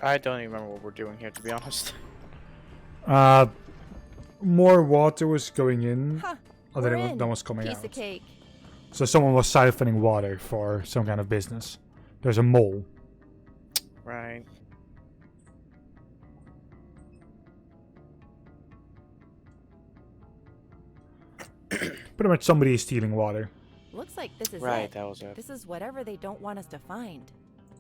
I don't even remember what we're doing here, to be honest. More water was going in than was coming Piece out. of cake. So someone was siphoning water for some kind of business. There's a mole. Right. Pretty much somebody is stealing water. Looks like this is Right, it. that was it. This is whatever they don't want us to find.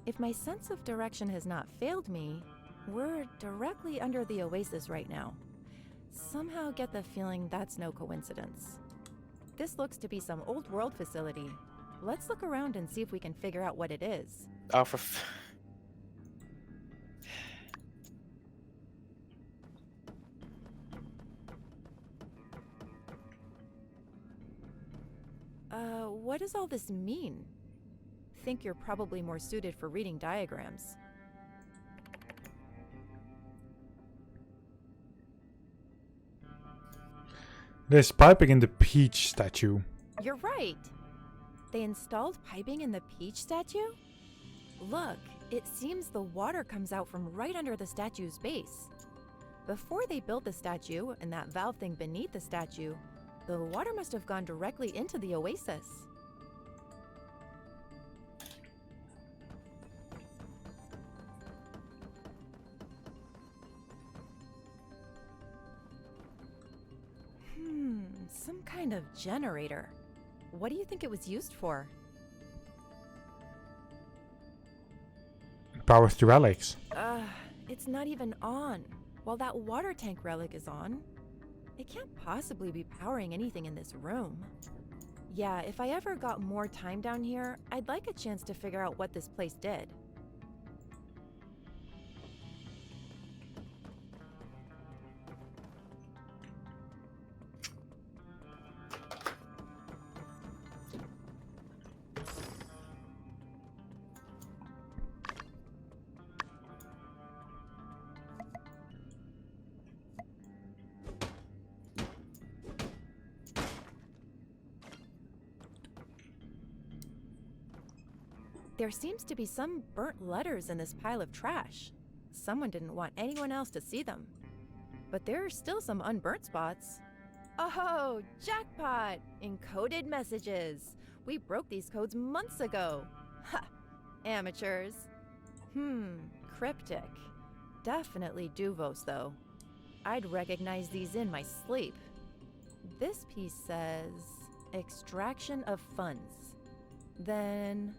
If my sense of direction has not failed me, we're directly under the oasis right now. Somehow get the feeling that's no coincidence. This looks to be some old world facility. Let's look around and see if we can figure out what it is. Oh, What does all this mean? Think you're probably more suited for reading diagrams. There's piping in the peach statue. You're right! They installed piping in the peach statue? Look, it seems the water comes out from right under the statue's base. Before they built the statue and that valve thing beneath the statue, the water must have gone directly into the oasis. Some kind of generator. What do you think it was used for? Powers the relics. It's not even on. While that water tank relic is on, it can't possibly be powering anything in this room. Yeah, if I ever got more time down here, I'd like a chance to figure out what this place did. There seems to be some burnt letters in this pile of trash. Someone didn't want anyone else to see them. But there are still some unburnt spots. Oh, jackpot! Encoded messages. We broke these codes months ago. Ha! Amateurs. Cryptic. Definitely Duvos, though. I'd recognize these in my sleep. This piece says, extraction of funds. Then,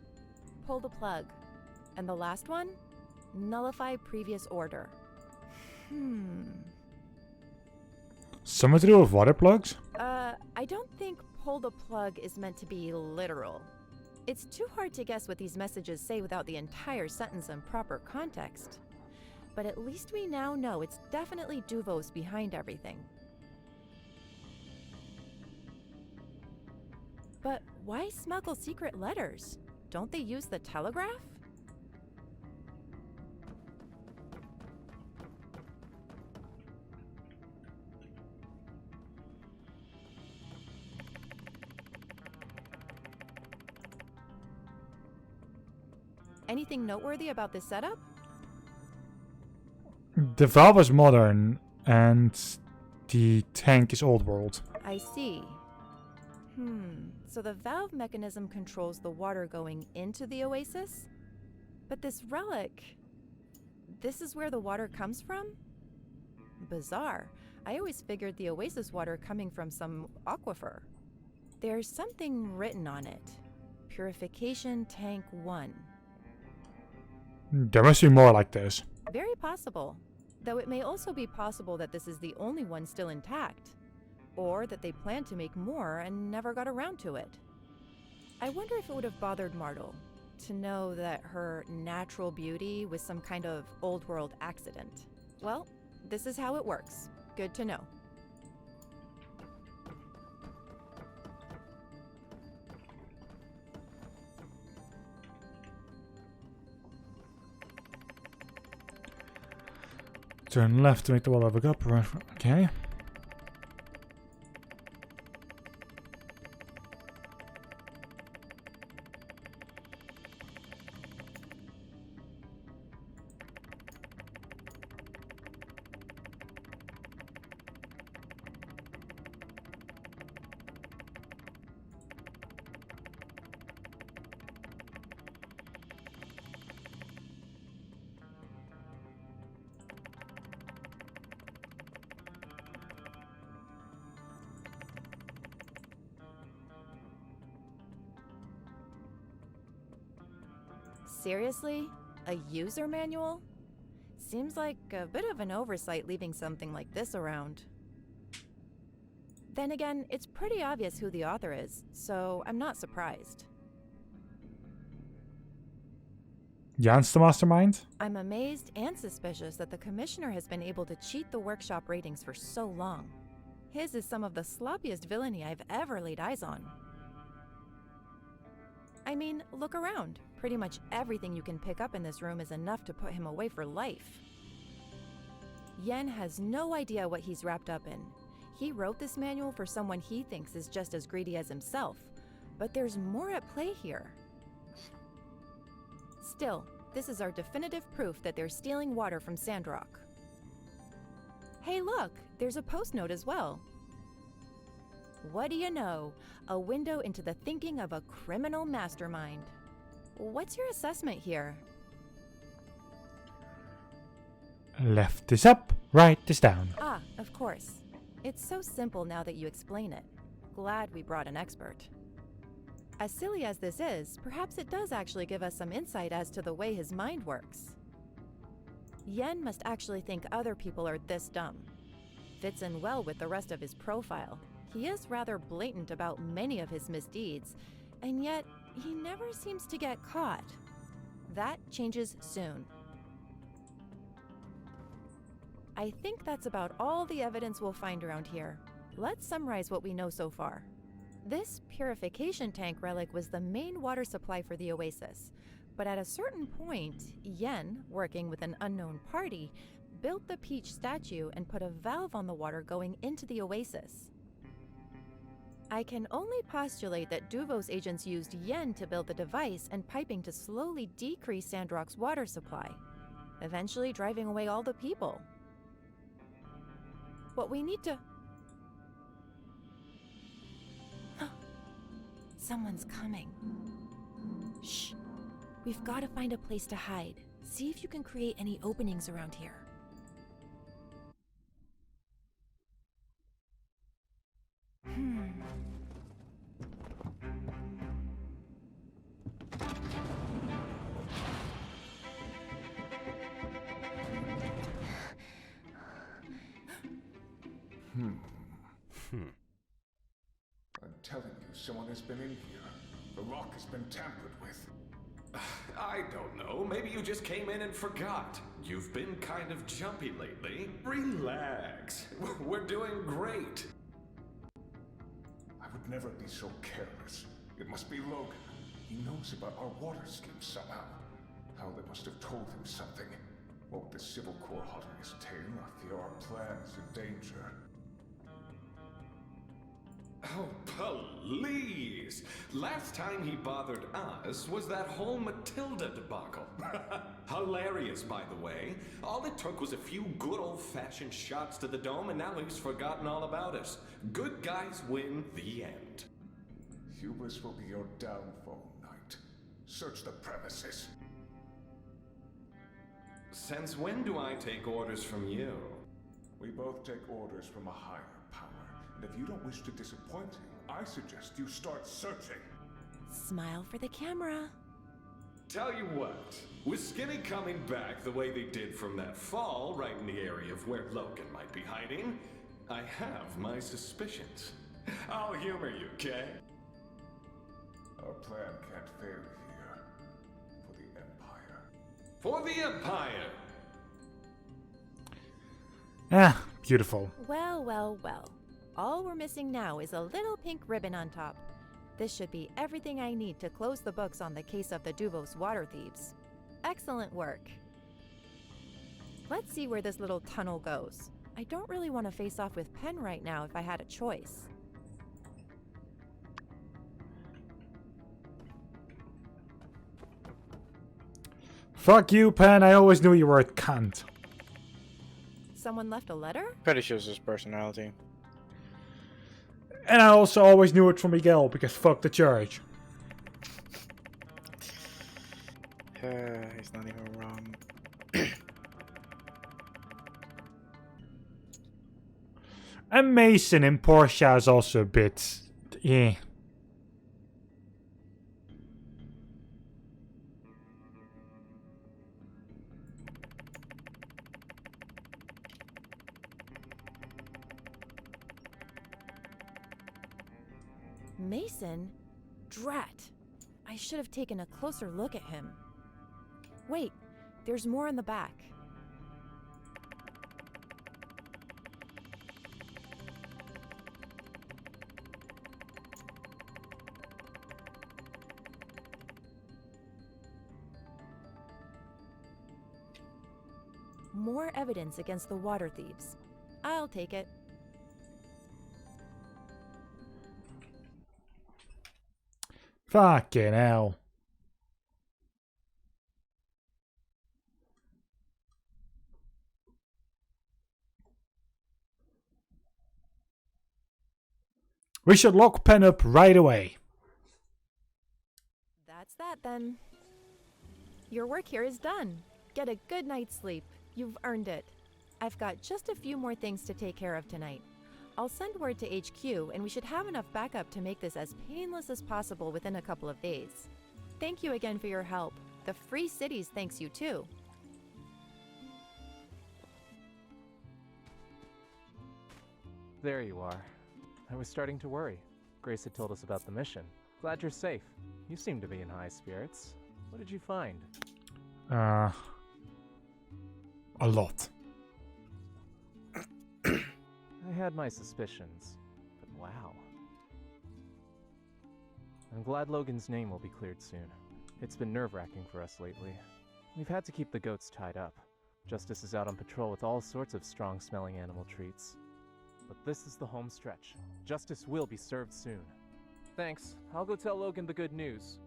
pull the plug. And the last one? Nullify previous order. Something to do with water plugs? I don't think pull the plug is meant to be literal. It's too hard to guess what these messages say without the entire sentence in proper context. But at least we now know it's definitely Duvos behind everything. But why smuggle secret letters? Don't they use the telegraph? Anything noteworthy about this setup? The valve is modern, and the tank is old world. I see. So the valve mechanism controls the water going into the oasis? But this relic, this is where the water comes from? Bizarre. I always figured the oasis water coming from some aquifer. There's something written on it. Purification Tank 1. There must be more like this. Very possible. Though it may also be possible that this is the only one still intact. Or that they planned to make more and never got around to it. I wonder if it would have bothered Martel to know that her natural beauty was some kind of old world accident. Well, this is how it works. Good to know. Turn left to make the wall level up. Okay. Seriously? A user manual? Seems like a bit of an oversight leaving something like this around. Then again, it's pretty obvious who the author is, so I'm not surprised. Jan's the mastermind? I'm amazed and suspicious that the commissioner has been able to cheat the workshop ratings for so long. His is some of the sloppiest villainy I've ever laid eyes on. I mean, look around. Pretty much everything you can pick up in this room is enough to put him away for life. Yen has no idea what he's wrapped up in. He wrote this manual for someone he thinks is just as greedy as himself, but there's more at play here. Still, this is our definitive proof that they're stealing water from Sandrock. Hey look, there's a post note as well. What do you know? A window into the thinking of a criminal mastermind. What's your assessment here? Left is up, right is down. Ah, of course. It's so simple now that you explain it. Glad we brought an expert. As silly as this is, perhaps it does actually give us some insight as to the way his mind works. Yen must actually think other people are this dumb. Fits in well with the rest of his profile. He is rather blatant about many of his misdeeds, and yet he never seems to get caught. That changes soon. I think that's about all the evidence we'll find around here. Let's summarize what we know so far. This purification tank relic was the main water supply for the oasis, but at a certain point, Yen, working with an unknown party, built the peach statue and put a valve on the water going into the oasis. I can only postulate that Duvos agents used Yen to build the device and piping to slowly decrease Sandrock's water supply, eventually driving away all the people. What we need to... Someone's coming. Shh. We've got to find a place to hide. See if you can create any openings around here. I'm telling you, someone has been in here. The lock has been tampered with. I don't know. Maybe you just came in and forgot. You've been kind of jumpy lately. Relax. We're doing great. I would never be so careless. It must be Logan. He knows about our water scheme somehow. How they must have told him something. What with the Civil Corps hot on his tail, I fear our plans in danger. Oh, please! Last time he bothered us was that whole Matilda debacle. Hilarious, by the way. All it took was a few good old-fashioned shots to the dome, and now he's forgotten all about us. Good guys win, the end. Hubris will be your downfall, Knight. Search the premises. Since when do I take orders from you? We both take orders from a higher power. And if you don't wish to disappoint him, I suggest you start searching. Smile for the camera. Tell you what, with Skinny coming back the way they did from that fall, right in the area of where Logan might be hiding, I have my suspicions. I'll humor you, okay? Our plan can't fail here. For the Empire. For the Empire! Ah, beautiful. Well, well, well. All we're missing now is a little pink ribbon on top. This should be everything I need to close the books on the case of the Duvos water thieves. Excellent work. Let's see where this little tunnel goes. I don't really want to face off with Penn right now if I had a choice. Fuck you, Pen. I always knew you were a cunt. Someone left a letter? Pretty shows his personality. And I also always knew it from Miguel, because fuck the church. He's not even wrong. And Mason in Portia is also a bit... yeah. Mason? Drat! I should have taken a closer look at him. Wait, there's more in the back. More evidence against the water thieves. I'll take it. Fucking hell. We should lock Pen up right away. That's that then. Your work here is done. Get a good night's sleep. You've earned it. I've got just a few more things to take care of tonight. I'll send word to HQ, and we should have enough backup to make this as painless as possible within a couple of days. Thank you again for your help. The Free Cities thanks you too. There you are. I was starting to worry. Grace had told us about the mission. Glad you're safe. You seem to be in high spirits. What did you find? A lot. I had my suspicions, but wow. I'm glad Logan's name will be cleared soon. It's been nerve-wracking for us lately. We've had to keep the goats tied up. Justice is out on patrol with all sorts of strong-smelling animal treats. But this is the home stretch. Justice will be served soon. Thanks. I'll go tell Logan the good news.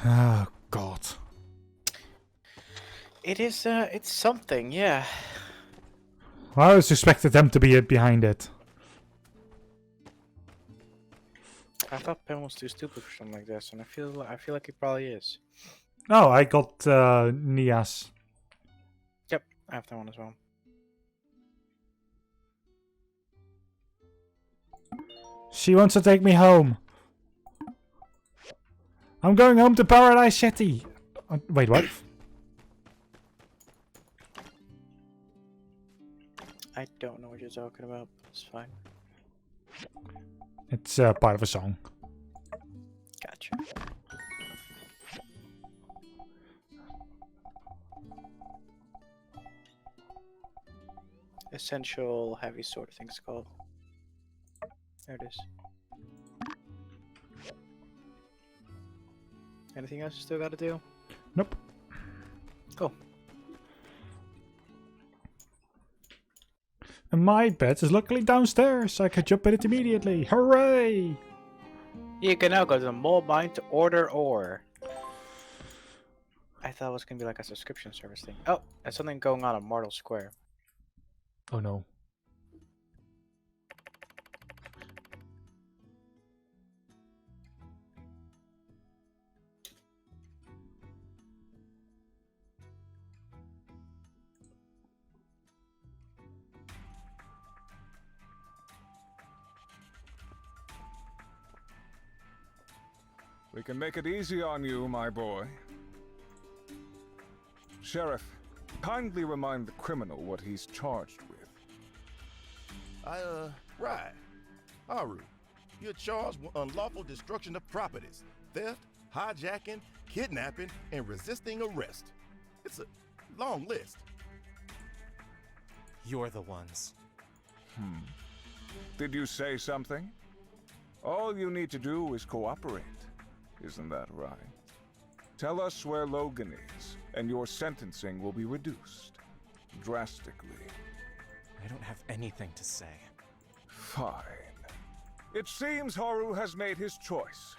Oh, God. It is, it's something, yeah. I always expected them to be behind it. I thought Pen was too stupid for something like this, and I feel like he probably is. Oh, I got Nia's. Yep, I have that one as well. She wants to take me home. I'm going home to Paradise City. Wait, what? I don't know what you're talking about, but it's fine. It's part of a song. Gotcha. Essential heavy sword, I think it's called. There it is. Anything else you still gotta do? Nope. Cool. And my bed is luckily downstairs. I can jump in it immediately. Hooray! You can now go to the mole mine to order ore. I thought it was gonna be like a subscription service thing. Oh, there's something going on at Mortal Square. Oh no. We can make it easy on you, my boy. Sheriff, kindly remind the criminal what he's charged with. Right. Haru, you're charged with unlawful destruction of properties, theft, hijacking, kidnapping, and resisting arrest. It's a long list. You're the ones. Did you say something? All you need to do is cooperate. Isn't that right? Tell us where Logan is, and your sentencing will be reduced. Drastically. I don't have anything to say. Fine. It seems Haru has made his choice.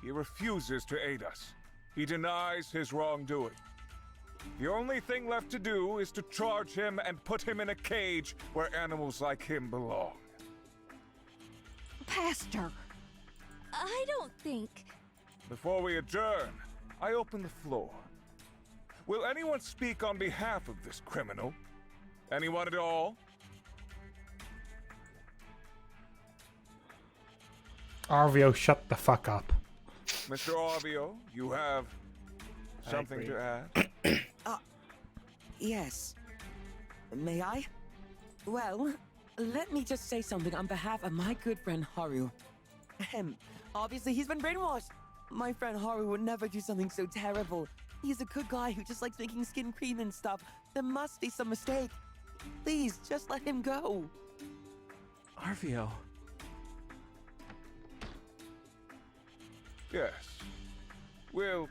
He refuses to aid us. He denies his wrongdoing. The only thing left to do is to charge him and put him in a cage where animals like him belong. Pastor, I don't think... Before we adjourn, I open the floor. Will anyone speak on behalf of this criminal? Anyone at all? Arvio, shut the fuck up. Mr. Arvio, you have something agree. to add? Yes. May I? Well, let me just say something on behalf of my good friend Haru. Ahem. Obviously, he's been brainwashed. My friend Haru would never do something so terrible. He's a good guy who just likes making skin cream and stuff. There must be some mistake. Please, just let him go. Arvio. Yes. We'll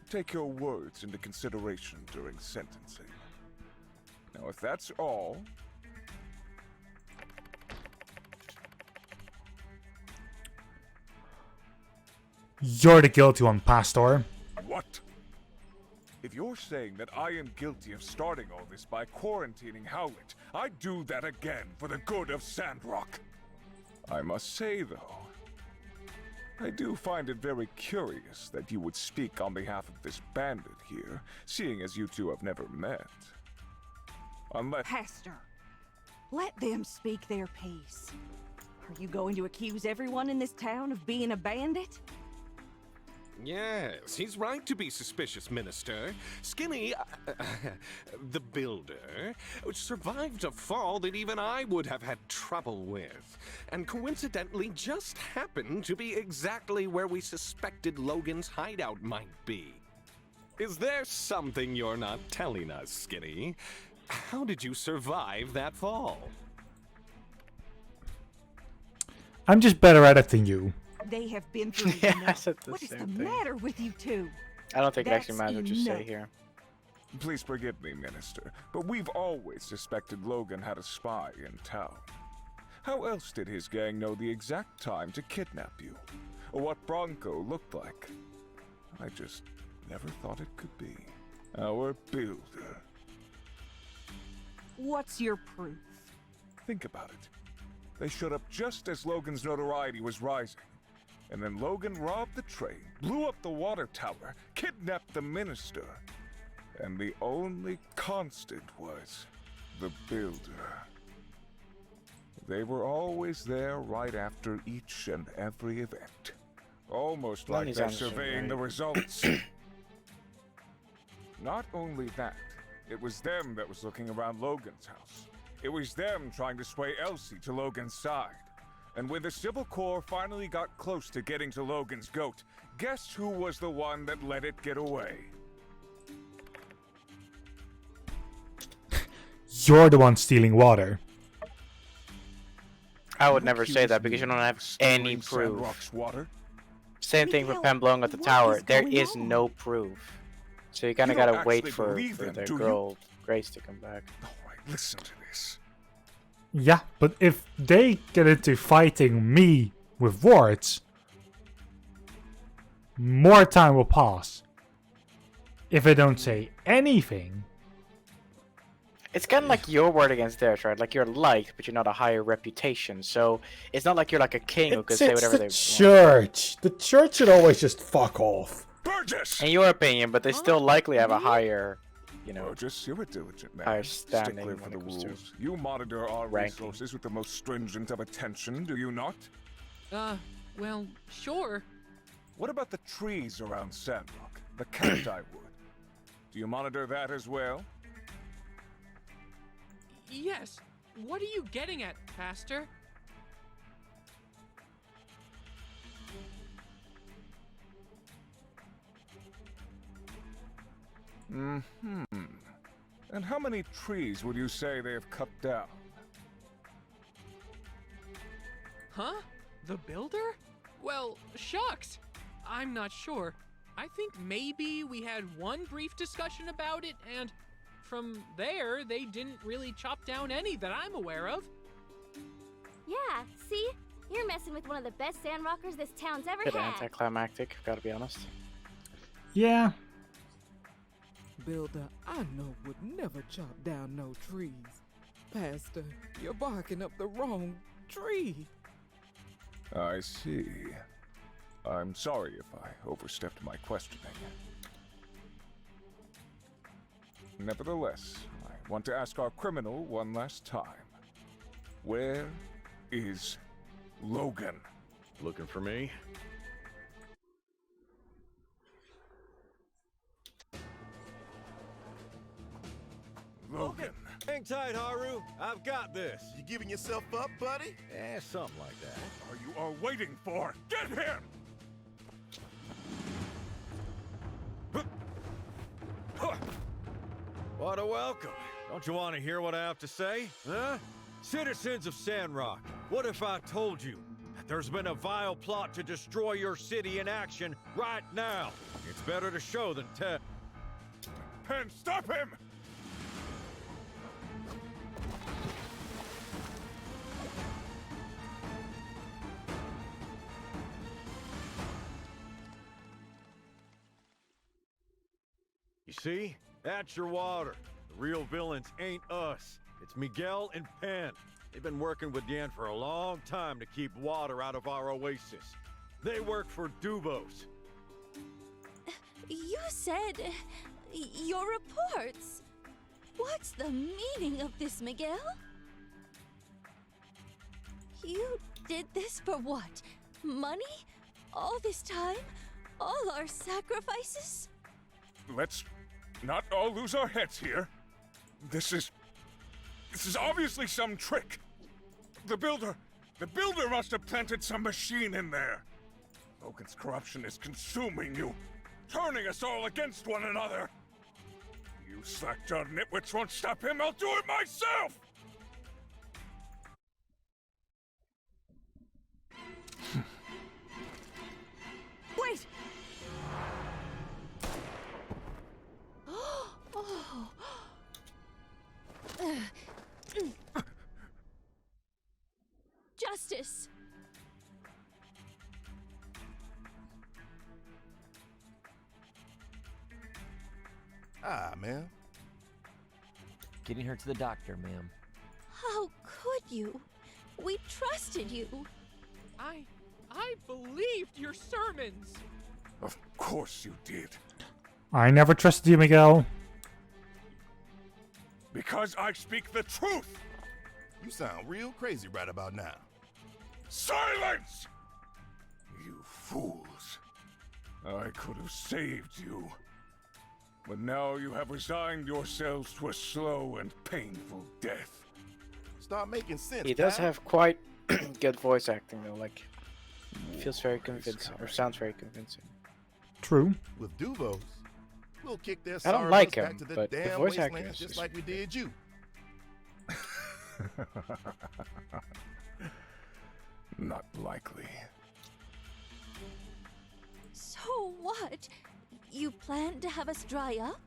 take your words into consideration during sentencing. Now, if that's all... You're the guilty one, Pastor. What? If you're saying that I am guilty of starting all this by quarantining Howlett, I'd do that again for the good of Sandrock. I must say, though, I do find it very curious that you would speak on behalf of this bandit here, seeing as you two have never met. Unless... Pastor, let them speak their piece. Are you going to accuse everyone in this town of being a bandit? Yes, he's right to be suspicious, Minister. Skinny, the builder, survived a fall that even I would have had trouble with, and coincidentally just happened to be exactly where we suspected Logan's hideout might be. Is there something you're not telling us, Skinny? How did you survive that fall? I'm just better at it than you. They have been through Yeah, I enough. said the What is same the thing. matter with you two? I don't think it actually That's matters what you say enough. here. Please forgive me, Minister, but we've always suspected Logan had a spy in town. How else did his gang know the exact time to kidnap you? Or what Bronco looked like? I just never thought it could be. Our builder. What's your proof? Think about it. They showed up just as Logan's notoriety was rising. And then Logan robbed the train, blew up the water tower, kidnapped the minister. And the only constant was the builder. They were always there right after each and every event. Almost like Money's they're answer, surveying the right? results. Not only that, it was them that was looking around Logan's house. It was them trying to sway Elsie to Logan's side. And when the Civil Corps finally got close to getting to Logan's goat, guess who was the one that let it get away? You're the one stealing water. I would never say that because you don't have any Stealing proof. Sandrock's water? Same thing for Miguel, Pen blowing up the what tower. is There going is on? no proof. So you kind You of don't gotta wait actually for believe them, the do you? girl Grace to come back. Alright, listen to this. Yeah, but if they get into fighting me with words, more time will pass. If I don't say anything, It's kind of like your word against theirs, right? Like you're liked, but you're not a higher reputation. So it's not like you're like a king who could say whatever they want. church. The church should always just fuck off. Burgess! In your opinion, but they still likely have a higher, you know. Burgess, you're a diligent man. Higher standing Stickler when for it the comes to rules. You monitor our ranking. resources with the most stringent of attention, do you not? Well, sure. What about the trees around Sandrock? The cacti wood? Do you monitor that as well? Yes. What are you getting at, Pastor? Mm-hmm. And how many trees would you say they have cut down? Huh? The builder? Well, shucks. I'm not sure. I think maybe we had one brief discussion about it, and from there, they didn't really chop down any that I'm aware of. Yeah, see? You're messing with one of the best sandrockers this town's ever Bit had. anticlimactic, gotta be honest. Yeah. Builder, I know would never chop down no trees. Pastor, you're barking up the wrong tree. I see. I'm sorry if I overstepped my questioning. Nevertheless, I want to ask our criminal one last time. Where is Logan? Looking for me? Logan. Hang tight, Haru. I've got this. You giving yourself up, buddy? Something like that. What are you all waiting for? Get him! What a welcome. Don't you want to hear what I have to say? Huh? Citizens of Sandrock, what if I told you that there's been a vile plot to destroy your city in action right now? It's better to show than tell. Pen, stop him! You see? That's your water. The real villains ain't us. It's Miguel and Penn. They've been working with Yan for a long time to keep water out of our oasis. They work for Duvos. You said your reports. What's the meaning of this, Miguel? You did this for what? Money? All this time? All our sacrifices? Let's not all lose our heads here. This is obviously some trick. The builder must have planted some machine in there. Logan's corruption is consuming you, turning us all against one another. You slack-jawed nitwits won't stop him. I'll do it myself! Wait! Justice! Ah, ma'am. Getting her to the doctor, ma'am. How could you? We trusted you. I believed your sermons. Of course you did. I never trusted you, Miguel. Because I speak the truth! You sound real crazy right about now. Silence! You fools. I could have saved you. But now you have resigned yourselves to a slow and painful death. Start making sense. He does pal. have quite good voice acting though, like feels very convincing, or sounds very convincing. True. With Duvos, we'll kick their I don't sorrows like back him, to the but the damn voice acting wastelands is just just- like we did you. Not likely. So what? You plan to have us dry up?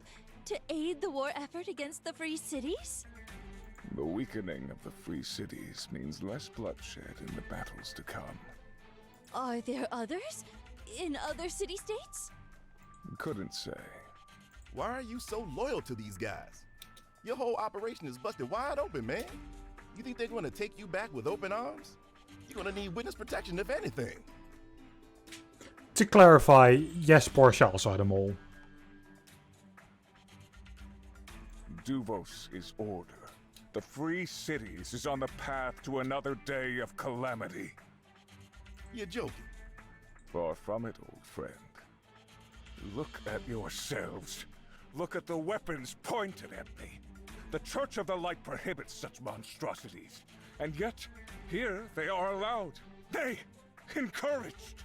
To aid the war effort against the Free Cities? The weakening of the free cities means less bloodshed in the battles to come. Are there others? In other city-states? Couldn't say. Why are you so loyal to these guys? Your whole operation is busted wide open, man. You think they're going to take you back with open arms? You're going to need witness protection if anything. To clarify, yes, Portia also had them all. Duvos is order. The free cities is on the path to another day of calamity. You're joking. Far from it, old friend. Look at yourselves. Look at the weapons pointed at me. The Church of the Light prohibits such monstrosities. And yet, here they are allowed. They encouraged.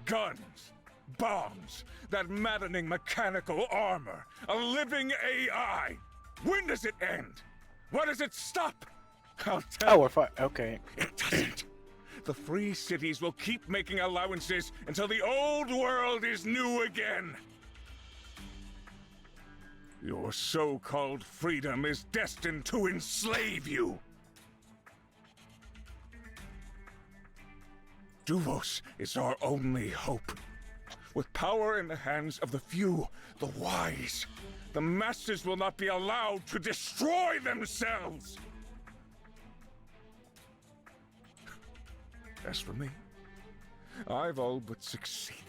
Guns, bombs, that maddening mechanical armor, a living AI. When does it end? When does it stop? I'll tell Oh, we're fine. Okay. It doesn't. The free cities will keep making allowances until the old world is new again. Your so-called freedom is destined to enslave you. Duvos is our only hope. With power in the hands of the few, the wise, the masses will not be allowed to destroy themselves. As for me, I've all but succeeded.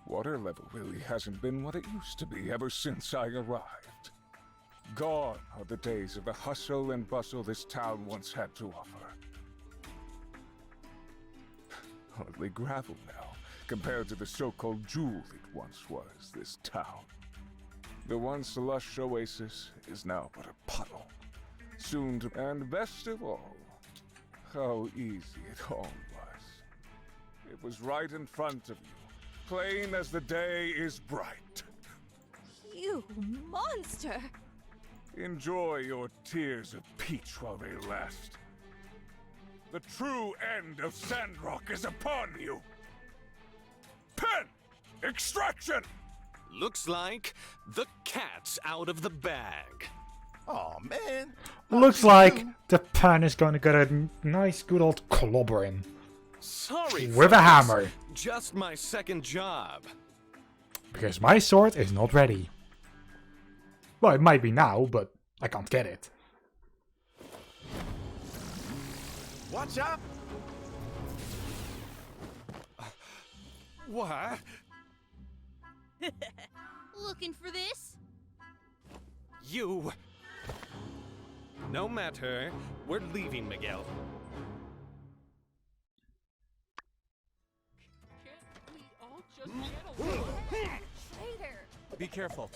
Water level really hasn't been what it used to be ever since I arrived. Gone are the days of the hustle and bustle this town once had to offer. Hardly gravel now, compared to the so-called jewel it once was, this town. The once lush oasis is now but a puddle. Soon to... And best of all, how easy it all was. It was right in front of you, plain as the day is bright. You monster! Enjoy your tears of peach while they last. The true end of Sandrock is upon you! Pen! Extraction! Looks like the cat's out of the bag. Oh man. Looks like the pen is going to get a nice good old clobber in. Sorry, with a hammer. Just my second job. Because my sword is not ready. Well, it might be now, but I can't get it. Watch out! What? Looking for this? You... No matter. We're leaving, Miguel. Can't we all just get along? Traitor! Be careful.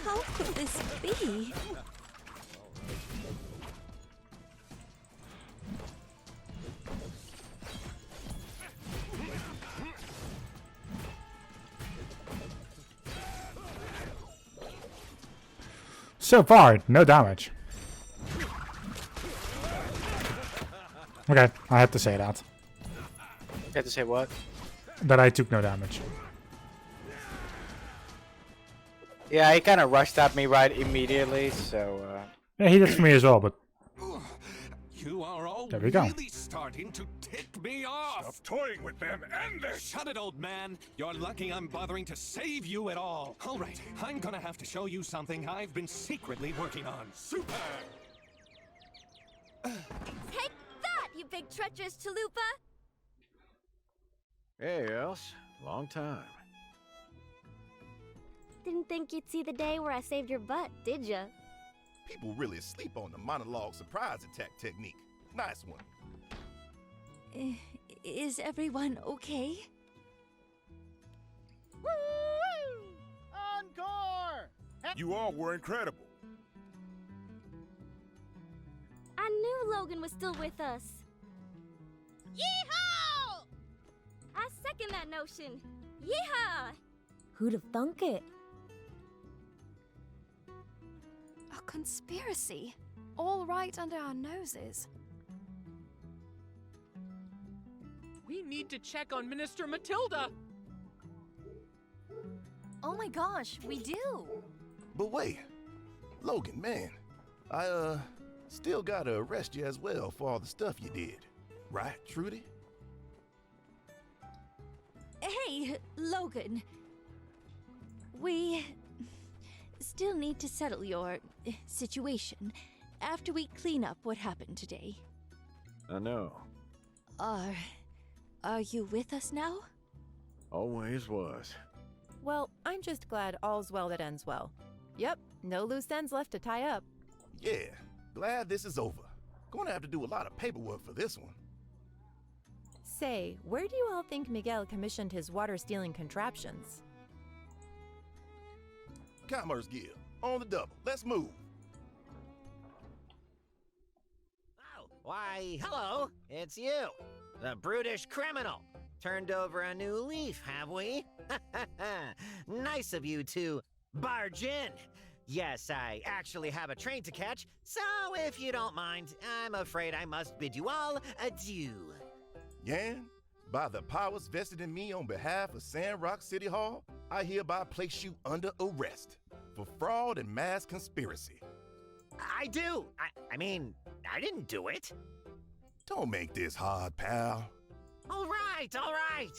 How could this be? So far, no damage. Okay, I had to say that. You had to say what? That I took no damage. Yeah, he kind of rushed at me right immediately, so... Yeah, he did for me as well, but... You are all there we go. really starting to tick me off. Stop toying with them and this. Shut it, old man. You're lucky I'm bothering to save you at all. All right, I'm gonna have to show you something I've been secretly working on. Super! Take that, you big treacherous chalupa! Hey, Els. Long time. Didn't think you'd see the day where I saved your butt, did ya? People really sleep on the monologue surprise attack technique. Nice one. Is everyone okay? Woo! Encore! You all were incredible. I knew Logan was still with us. Yeehaw! I second that notion. Yeehaw! Who'd have thunk it? A conspiracy. All right under our noses. We need to check on Minister Matilda. Oh my gosh, we do. But wait, Logan, man, I still gotta arrest you as well for all the stuff you did, right, Trudy? Hey, Logan. We still need to settle your situation after we clean up what happened today. I know. Are you with us now? Always was. Well, I'm just glad all's well that ends well. Yep, no loose ends left to tie up. Yeah, glad this is over. Gonna have to do a lot of paperwork for this one. Say, where do you all think Miguel commissioned his water-stealing contraptions? Commerce Guild, on the double. Let's move. Oh, why, hello, it's you, the brutish criminal. Turned over a new leaf, have we? Nice of you to barge in. Yes, I actually have a train to catch, so if you don't mind, I'm afraid I must bid you all adieu. Yan, by the powers vested in me on behalf of Sandrock City Hall, I hereby place you under arrest for fraud and mass conspiracy. I do. I mean, I didn't do it. Don't make this hard, pal. All right,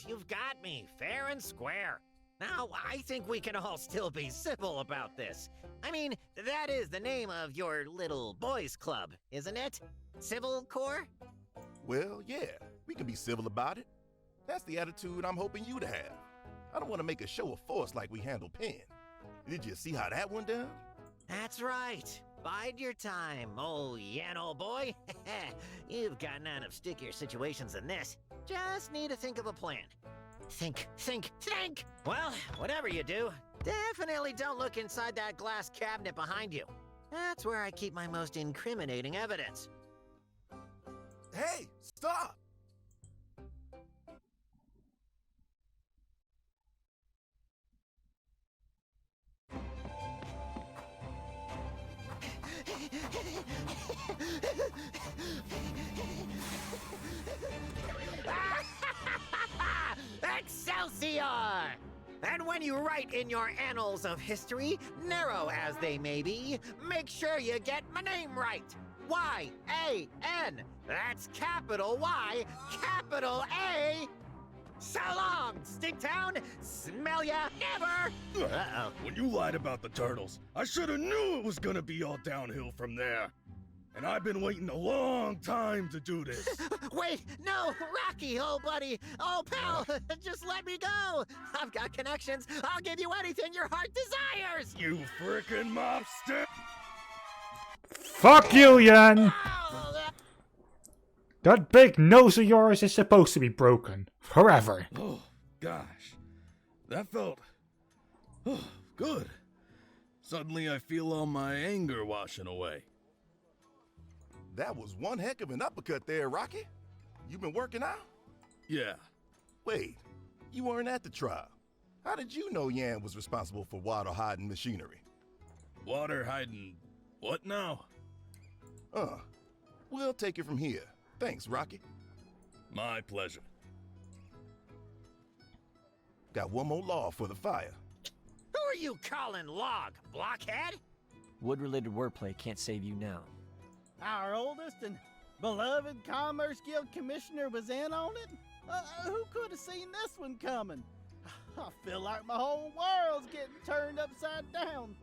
you've got me, fair and square. Now, I think we can all still be civil about this. I mean, that is the name of your little boys' club, isn't it? Civil Corps? Well, yeah, we can be civil about it. That's the attitude I'm hoping you to have. I don't want to make a show of force like we handle Penn. Did you see how that went down? That's right. Bide your time, old Yano boy. You've gotten out of stickier situations than this. Just need to think of a plan. Think! Well, whatever you do, definitely don't look inside that glass cabinet behind you. That's where I keep my most incriminating evidence. Hey, stop! Excelsior! And when you write in your annals of history, narrow as they may be, make sure you get my name right. Y-A-N. That's capital Y, capital A. So long, Stinktown. Smell ya never. Uh-oh. When you lied about the turtles, I should have knew it was gonna be all downhill from there. And I've been waiting a long time to do this. Wait, no, Rocky, old buddy, old pal, just let me go. I've got connections. I'll give you anything your heart desires. You frickin' mobster! Fuck you, Jan! That big nose of yours is supposed to be broken. Forever. Oh, gosh. That felt... good. Suddenly I feel all my anger washing away. That was one heck of an uppercut there, Rocky. You been working out? Yeah. Wait, you weren't at the trial. How did you know Yan was responsible for water hiding machinery? Water hiding... what now? We'll take it from here. Thanks, Rocky. My pleasure. Got one more law for the fire. Who are you calling log, blockhead? Wood-related wordplay can't save you now. Our oldest and beloved Commerce Guild Commissioner was in on it? Who could have seen this one coming? I feel like my whole world's getting turned upside down.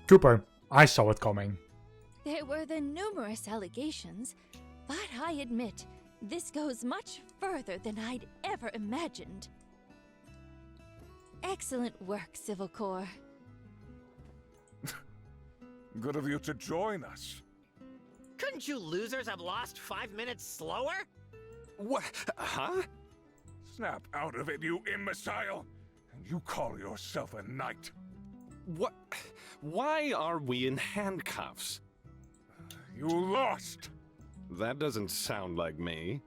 Cooper, I saw it coming. There were the numerous allegations, but I admit, this goes much further than I'd ever imagined. Excellent work, Civil Corps. Good of you to join us. Couldn't you losers have lost 5 minutes slower? What? Huh? Snap out of it, you imbecile! And you call yourself a knight. What? Why are we in handcuffs? You lost! That doesn't sound like me.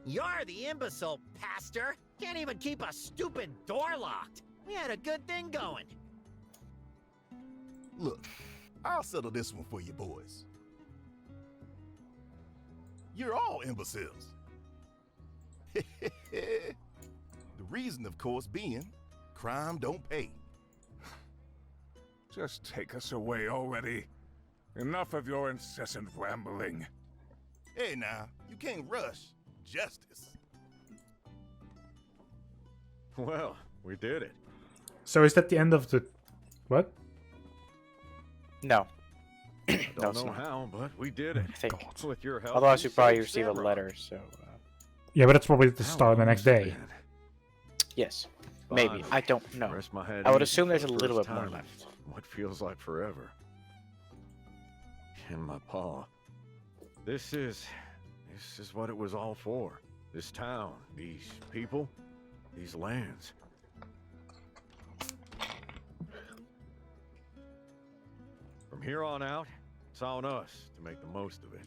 You're the imbecile, pastor. Can't even keep a stupid door locked. We had a good thing going. Look, I'll settle this one for you boys. You're all imbeciles. The reason, of course, being crime don't pay. Just take us away already. Enough of your incessant rambling. Hey now, you can't rush justice. Well, we did it. So is that the end of the... what? No. I don't know how, but we did it. I think. With your help. Otherwise, we probably saved receive a Sandrock. letter, so... Yeah, but that's probably the start of the next day. Yes. Maybe. I don't know. Rest my head I would easy assume for there's a the little first bit more time left. in what feels like forever. In my paw. This is what it was all for. This town, these people, these lands. From here on out, it's on us to make the most of it.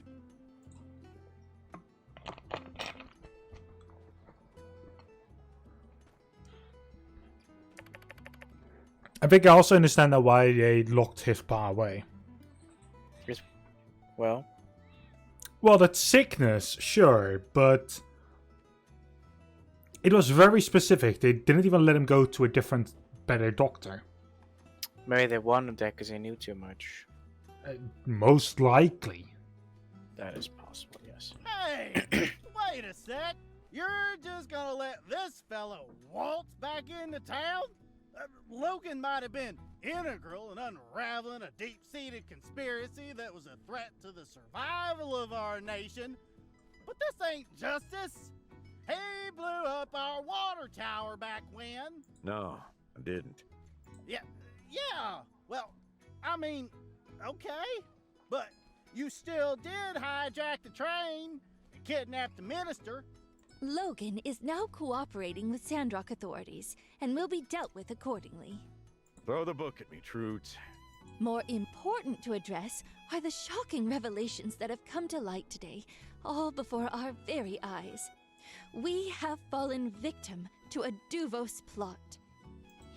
I think I also understand now why they locked his pa away. Well? Well, that sickness, sure, but... it was very specific. They didn't even let him go to a different, better doctor. Maybe they wanted that because they knew too much. Most likely. That is possible, yes. Hey! Wait a sec! You're just gonna let this fellow waltz back into town? Logan might have been integral in unraveling a deep-seated conspiracy that was a threat to the survival of our nation, but this ain't justice. He blew up our water tower back when. No, I didn't. Yeah, well, I mean, okay, but you still did hijack the train and kidnap the minister. Logan is now cooperating with Sandrock authorities and will be dealt with accordingly. Throw the book at me, Troots. More important to address are the shocking revelations that have come to light today, all before our very eyes. We have fallen victim to a Duvos plot.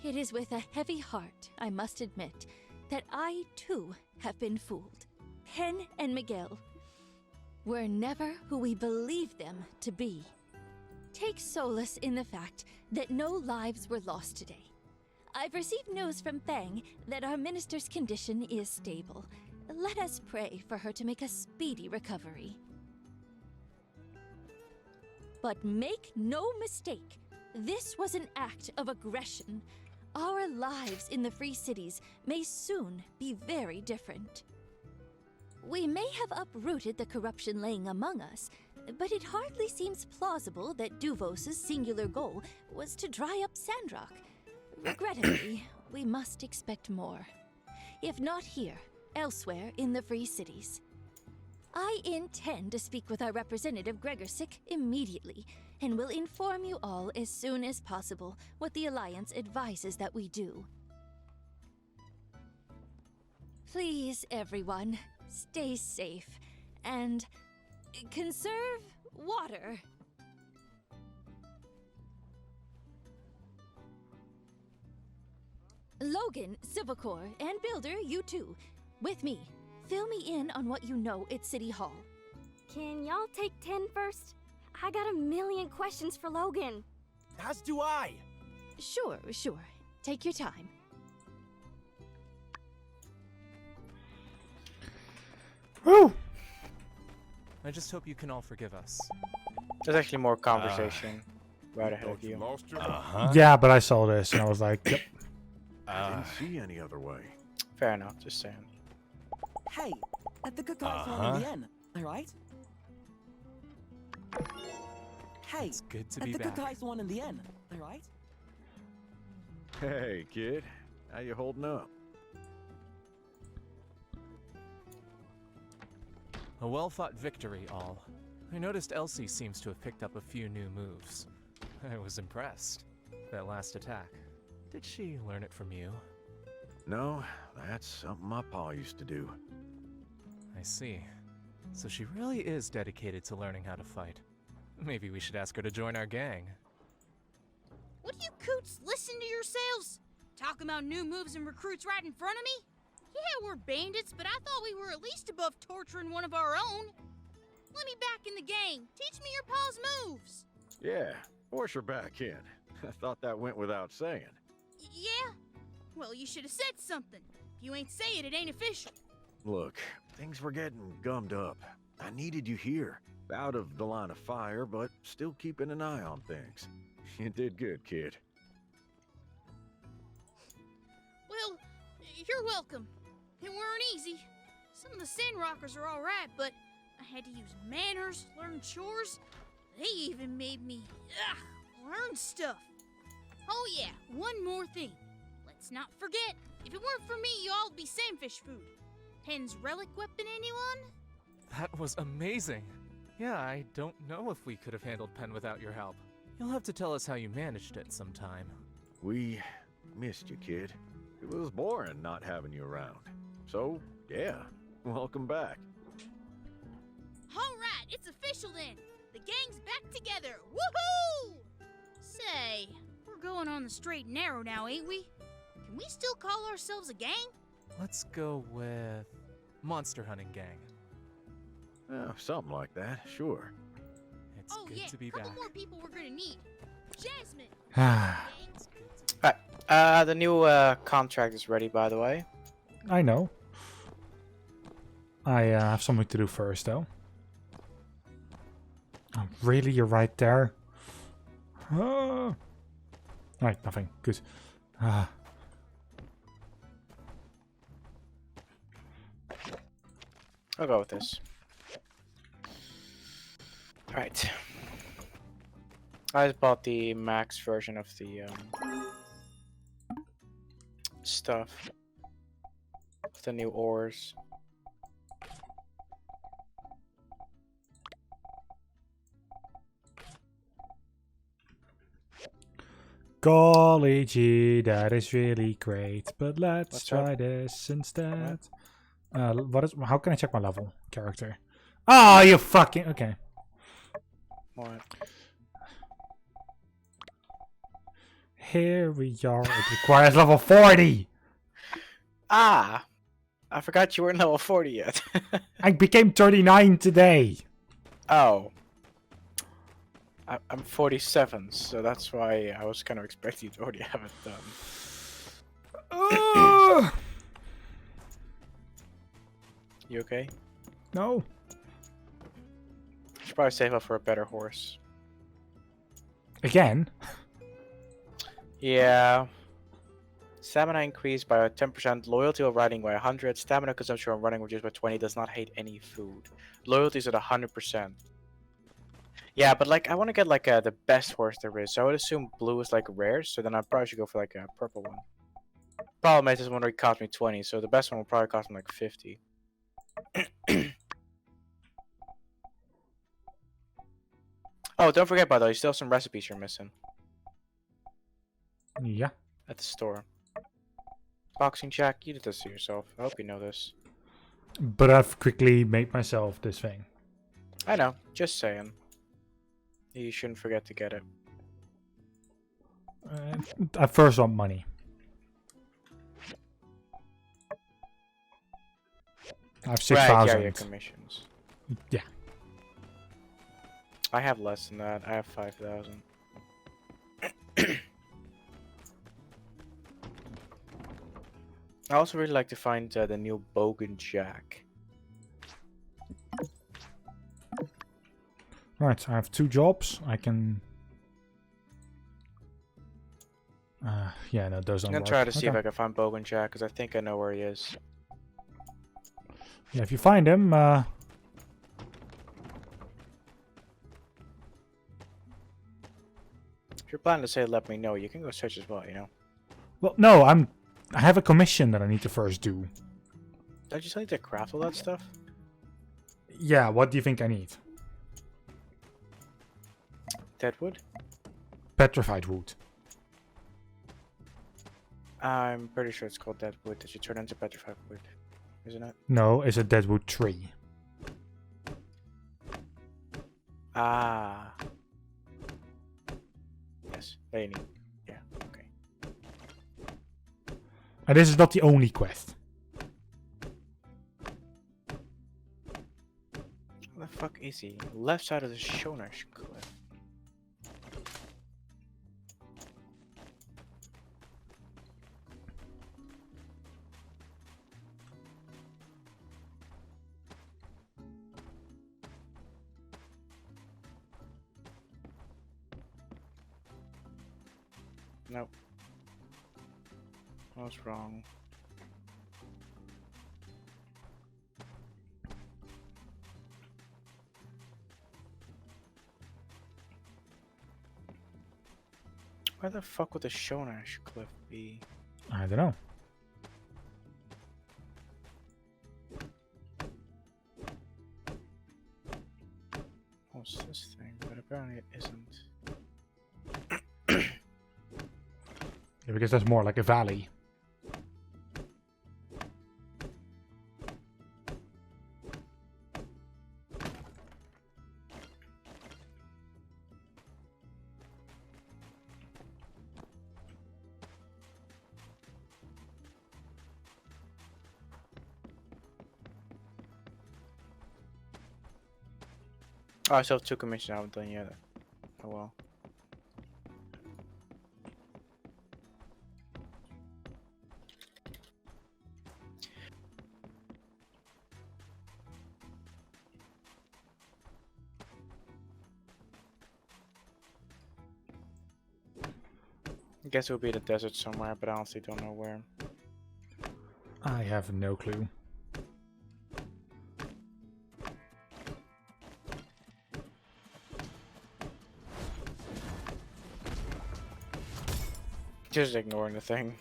It is with a heavy heart, I must admit, that I too have been fooled. Penn and Miguel were never who we believed them to be. Take solace in the fact that no lives were lost today. I've received news from Fang that our minister's condition is stable. Let us pray for her to make a speedy recovery. But make no mistake, this was an act of aggression. Our lives in the Free Cities may soon be very different. We may have uprooted the corruption laying among us, but it hardly seems plausible that Duvos' singular goal was to dry up Sandrock. Regrettably, we must expect more. If not here, elsewhere in the Free Cities. I intend to speak with our representative Gregorsic immediately, and will inform you all as soon as possible what the Alliance advises that we do. Please, everyone, stay safe, and conserve water. Logan, Civil Corps, and Builder, you too. With me. Fill me in on what you know at City Hall. Can y'all take 10 first? I got a million questions for Logan. As do I. Sure. Take your time. Woo! I just hope you can all forgive us. There's actually more conversation right ahead of you. Yeah, but I saw this and I was like, yep. I didn't see any other way. Fair enough, just saying. Hey, at the good guys one in the end, alright? Hey, it's good to at be the back. good guys one in the end, alright? Hey, kid. How you holding up? A well-fought victory, all. I noticed Elsie seems to have picked up a few new moves. I was impressed. That last attack. Did she learn it from you? No, that's something my pa used to do. I see. So she really is dedicated to learning how to fight. Maybe we should ask her to join our gang. Would you coots listen to yourselves? Talking about new moves and recruits right in front of me? Yeah, we're bandits, but I thought we were at least above torturing one of our own. Let me back in the gang. Teach me your pa's moves. Yeah, force her back in. I thought that went without saying. Yeah? Well, you should have said something. If you ain't say it, it ain't official. Look, things were getting gummed up. I needed you here. Out of the line of fire, but still keeping an eye on things. You did good, kid. Well, you're welcome. It weren't easy. Some of the Sandrockers are alright, but I had to use manners, learn chores. They even made me, learn stuff. Oh yeah, one more thing. Let's not forget, if it weren't for me, y'all would be sandfish food. Penn's relic weapon, anyone? That was amazing. Yeah, I don't know if we could have handled Penn without your help. You'll have to tell us how you managed it sometime. We missed you, kid. It was boring not having you around. So, yeah, welcome back. Alright, it's official then. The gang's back together. Woohoo! Say, we're going on the straight and narrow now, ain't we? Can we still call ourselves a gang? Let's go with Monster Hunting Gang. Something like that, sure. It's good yeah, to be couple back. more people we're gonna need. Jasmine. Alright, the new contract is ready, by the way. I know. I have something to do first, though. Oh, really? You're right there? Right, nothing. Good. Ah. I'll go with this. Alright. I just bought the max version of the stuff. Of the new ores. Golly gee, that is really great. But let's What's try up? this instead. What is? How can I check my level? Character. Oh, you fucking... Okay. What? Here we are. It requires level 40. Ah! I forgot you weren't level 40 yet. I became 39 today. Oh. I'm 47, so that's why I was kind of expecting you to already have it done. You okay? No. Should probably save up for a better horse. Again? Yeah. Stamina increased by 10%, loyalty of riding by 100, stamina consumption of running reduced by 20, does not hate any food. Loyalty is at 100%. Yeah, but like I want to get like the best horse there is, so I would assume blue is like rare, so then I probably should go for like a purple one. Problem is this one already cost me 20, so the best one will probably cost me like 50. Oh, don't forget by the way, still have some recipes you're missing. Yeah. At the store. Boxing Jack, you did this to yourself. I hope you know this. But I've quickly made myself this thing. I know, just saying. You shouldn't forget to get it. I first want money. I have 6,000. Right, yeah, your commissions. Yeah. I have less than that. I have 5,000. I also really like to find the new Bogan Jack. Right, I have 2 jobs. I can... yeah, no, those don't I'm work. gonna try to see if Okay. I can find Bogan Jack, because I think I know where he is. Yeah, if you find him, If you're planning to say let me know, you can go search as well, you know? well, no, I have a commission that I need to first do. Don't you still need to craft all that stuff? Yeah, what do you think I need? Deadwood? Petrified wood. I'm pretty sure it's called Deadwood that you turn into petrified wood, isn't it? No, it's a deadwood tree. Ah. Yes, that you need. Yeah, okay. And this is not the only quest. Where the fuck is he? Left side of the Shonash cliff. Nope. I was wrong. Where the fuck would the Shonash cliff be? I don't know. What's this thing? But apparently it isn't. Yeah, because that's more like a valley. Oh, I still have 2 commissions I haven't done yet. Oh well. I guess it would be the desert somewhere, but I honestly don't know where. I have no clue. Just ignoring the thing.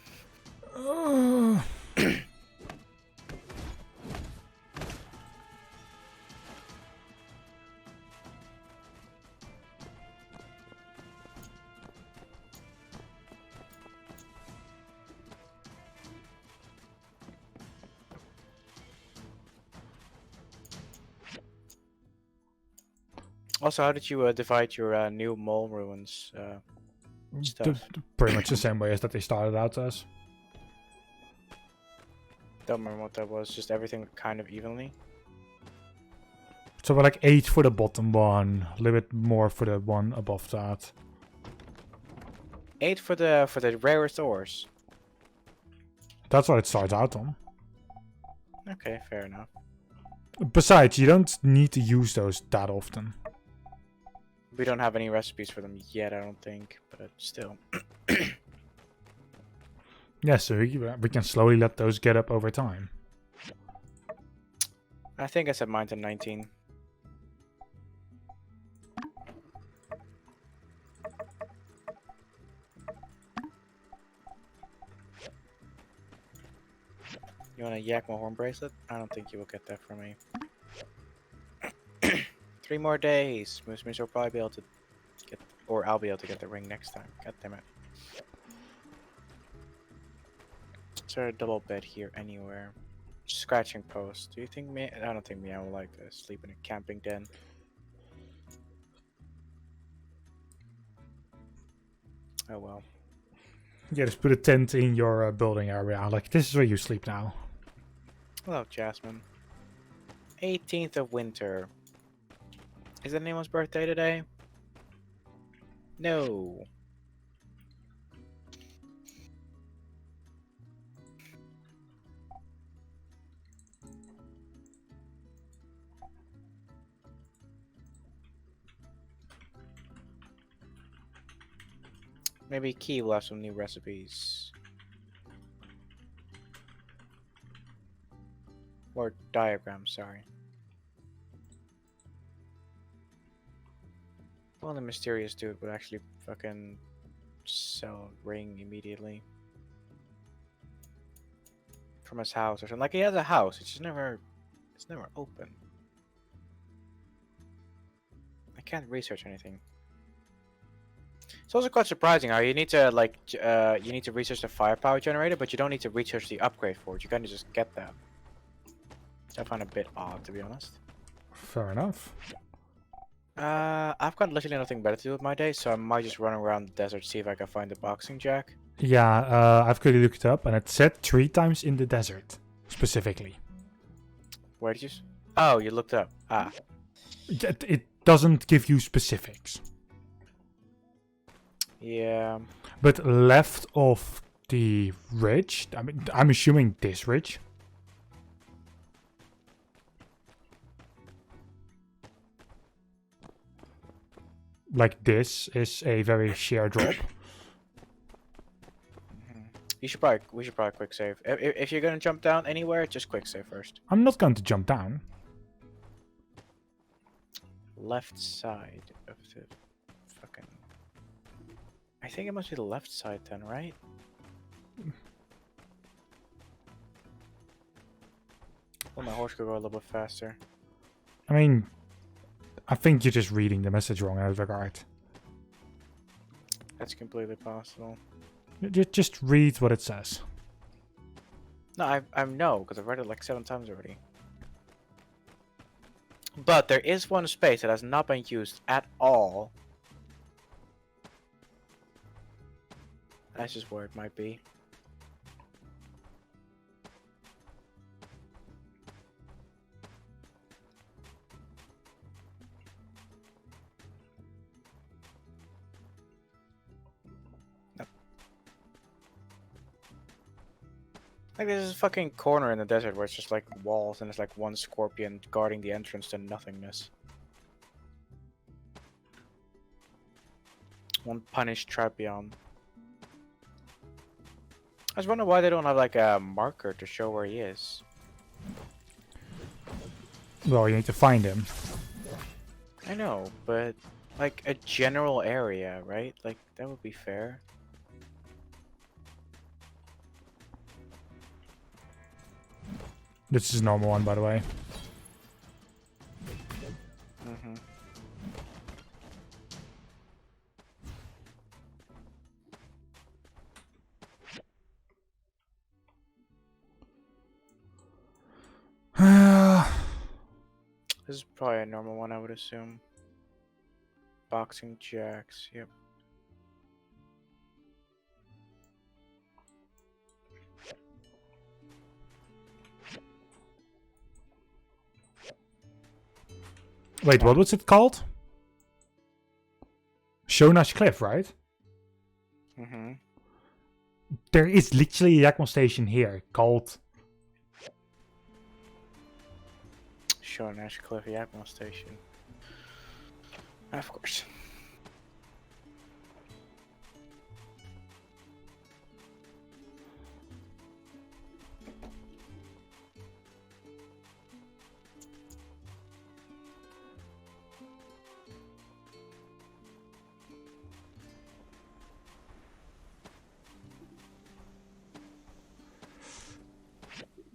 Also, how did you divide your new mole ruins stuff? Pretty much the same way as that they started out as. Don't remember what that was. Just everything kind of evenly. So we're like 8 for the bottom one, a little bit more for the one above that. 8 for the rarest ores. That's what it starts out on. Okay, fair enough. Besides, you don't need to use those that often. We don't have any recipes for them yet, I don't think, but still. Yeah, so we can slowly let those get up over time. I think I set mine to 19. You want a Yakma horn bracelet? I don't think you will get that from me. 3 more days. Moose will probably be able to get, or I'll be able to get the ring next time. God damn it. Is there a double bed here anywhere? Scratching post. Do you think me? I don't think Meow will like to sleep in a camping den. Oh well. Yeah, just put a tent in your building area. Like, this is where you sleep now. Hello, Jasmine. 18th of winter. Is it anyone's birthday today? No. Maybe Key will have some new recipes. Or diagrams, sorry. Well, the mysterious dude would actually fucking sell a ring immediately. From his house or something. Like, he has a house, it's just never open. I can't research anything. It's also quite surprising how you need to you need to research the firepower generator, but you don't need to research the upgrade for it. You kind of just get that. I find a bit odd, to be honest. Fair enough. I've got literally nothing better to do with my day, so I might just run around the desert, see if I can find the boxing jack. Yeah, I've quickly looked it up, and it said 3 times in the desert, specifically. Where did you? Oh, you looked up. Ah. It doesn't give you specifics. Yeah. But left of the ridge, I mean, I'm assuming this ridge. Like, this is a very sheer drop. We should probably quick save. If you're gonna jump down anywhere, just quick save first. I'm not going to jump down. Left side of the fucking. I think it must be the left side then, right? Well, my horse could go a little bit faster. I mean, I think you're just reading the message wrong in that regard. That's completely possible. Just read what it says. No, I know, because I've read it like 7 times already. But there is one space that has not been used at all. That's just where it might be. Like, there's this fucking corner in the desert where it's just like walls and it's like one scorpion guarding the entrance to nothingness. One punished Trapion. I was wondering why they don't have like a marker to show where he is. Well, you need to find him. I know, but like a general area, right? Like that would be fair. This is a normal one, by the way. Mm-hmm. This is probably a normal one, I would assume. Boxing jacks, yep. Wait, what was it called? Shonash Cliff, right? Mm-hmm. There is literally a Yakmo station here called... Shonash Cliff Yakmo Station. Of course.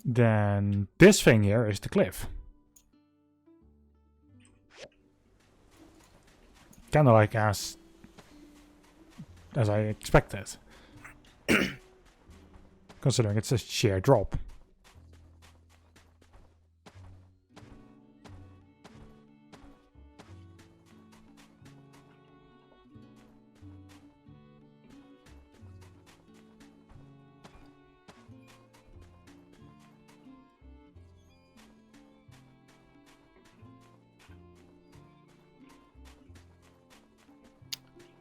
Then this thing here is the cliff. Kind of like as I expected. Considering it's a sheer drop.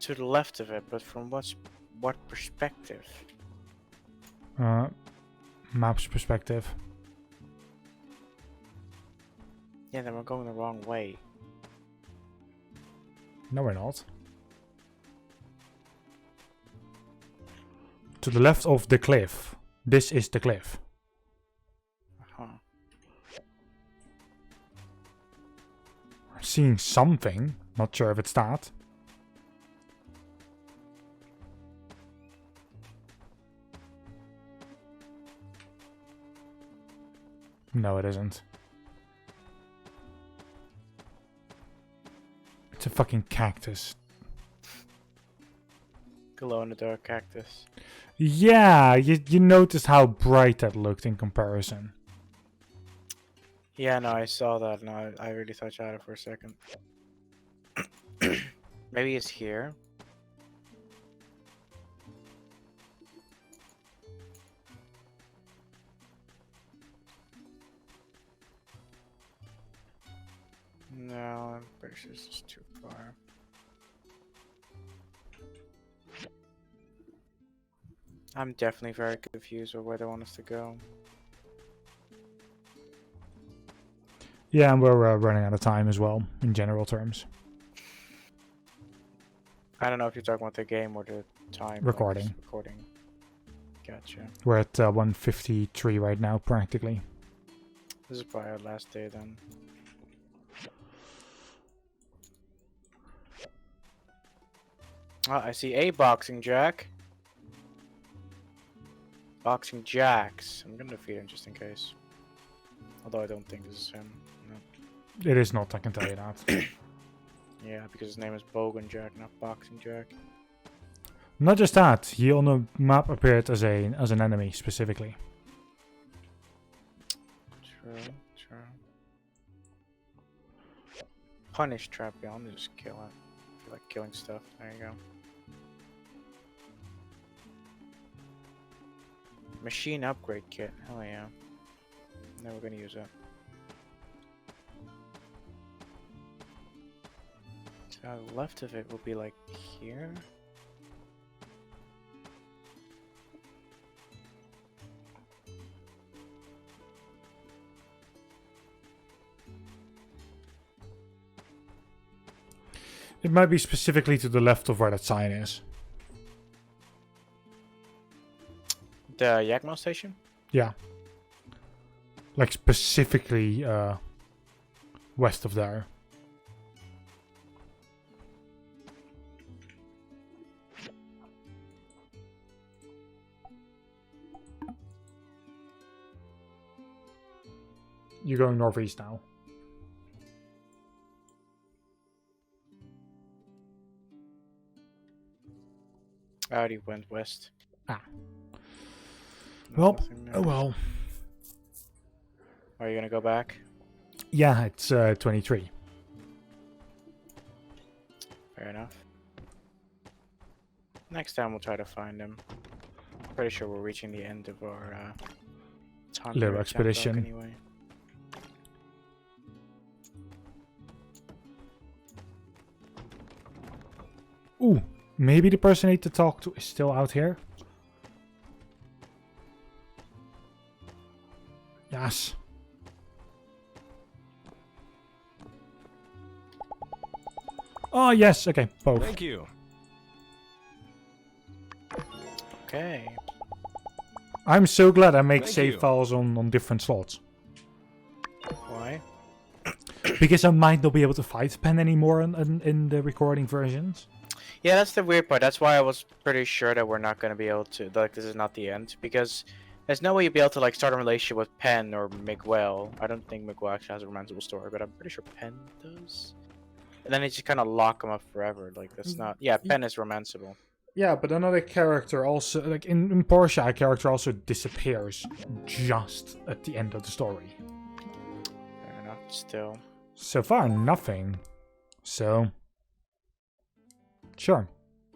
To the left of it, but from what perspective? Map's perspective. Yeah, then we're going the wrong way. No, we're not. To the left of the cliff. This is the cliff. Uh-huh. I'm seeing something. Not sure if it's that. No, it isn't. It's a fucking cactus. Glow-in-the-dark cactus. Yeah, you noticed how bright that looked in comparison. Yeah, no, I saw that, and I really thought you had it for a second. Maybe it's here. No, I'm pretty sure this is too far. I'm definitely very confused with where they want us to go. Yeah, and we're running out of time as well, in general terms. I don't know if you're talking about the game or the time. Recording. Recording. Gotcha. We're at 153 right now, practically. This is probably our last day then. Oh, I see a boxing jack. Boxing jacks. I'm gonna defeat him just in case. Although I don't think this is him. No. It is not, I can tell you that. Yeah, because his name is Bogan Jack, not Boxing Jack. Not just that, he on the map appeared as an enemy specifically. True, true. Punish trap, yeah, I'm gonna just kill it. I feel like killing stuff. There you go. Machine upgrade kit. Hell yeah. Never gonna use it. So left of it will be like here. It might be specifically to the left of where that sign is. The Yakmo station? Yeah. Like specifically west of there. You're going northeast now. I already went west. Ah. No, Well, nothing there. oh well. Are you gonna go back? Yeah, it's 23. Fair enough. Next time we'll try to find him. Pretty sure we're reaching the end of our Little Sandrock expedition. anyway. Ooh, maybe the person I need to talk to is still out here. Yes. Oh, yes. Okay, both. Thank you. Okay. I'm so glad I make Thank save you. files on different slots. Why? Because I might not be able to fight Pen anymore in the recording versions. Yeah, that's the weird part. That's why I was pretty sure that we're not gonna be able to. Like, this is not the end because there's no way you'll be able to like start a relationship with Penn or Miguel. I don't think Miguel actually has a romanceable story, but I'm pretty sure Penn does. And then they just kind of lock him up forever. Like that's not. Yeah, Penn is romanceable. Yeah, but another character also, like in Portia, a character also disappears just at the end of the story. Fair enough. Still. So far, nothing. So, sure.